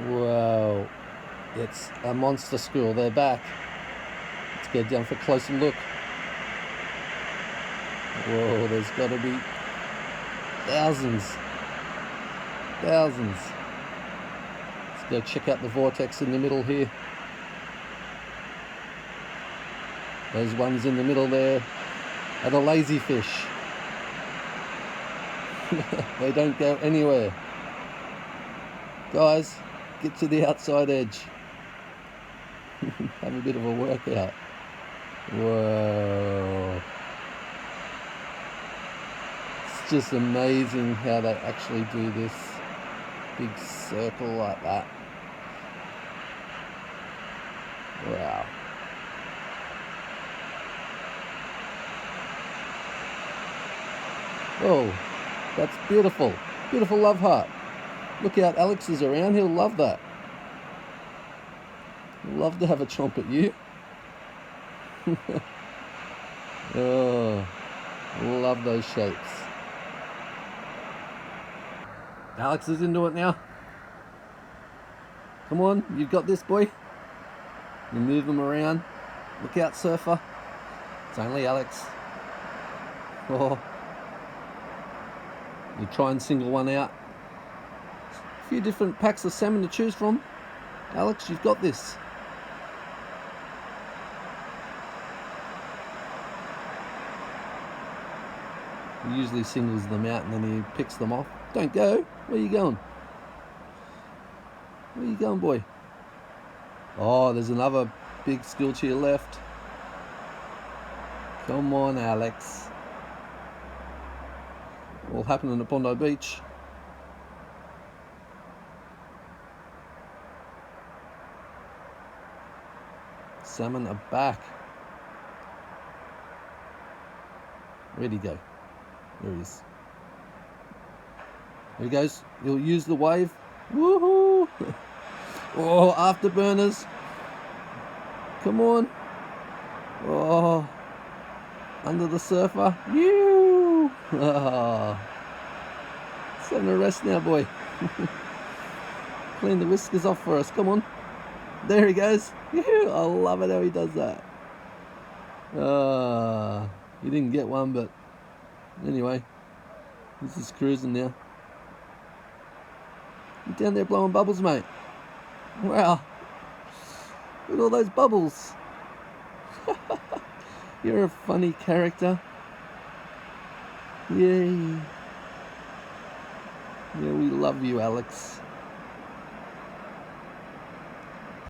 Wow. It's a monster school. They're back. Let's go down for a closer look. Whoa, there's got to be thousands. Thousands. Let's go check out the vortex in the middle here. Those ones in the middle there are the lazy fish. They don't go anywhere. Guys, get to the outside edge. Have a bit of a workout. Whoa. It's just amazing how they actually do this big circle like that. Wow. Oh, that's beautiful. Beautiful love heart. Look out, Alex is around. He'll love that. He'll love to have a chomp at you. Oh, love those shapes. Alex is into it now. Come on, you've got this, boy. You move them around. Look out, surfer. It's only Alex. Oh. You try and single one out. A few different packs of salmon to choose from. Alex, you've got this. He usually singles them out and then he picks them off. Don't go. Where are you going? Where are you going, boy? Oh, there's another big school to your left. Come on, Alex. All happening at Bondi Beach. Salmon are back. Where'd he go? There he is. There he goes. He'll use the wave. Woohoo! Oh, afterburners. Come on. Oh, under the surfer. You. Oh. It's having a rest now, boy. Clean the whiskers off for us. Come on. There he goes. I love it how he does that. He didn't get one, but anyway, he's just cruising now. You're down there blowing bubbles, mate. Wow. Look at all those bubbles. You're a funny character. Yay. Yeah, we love you, Alex.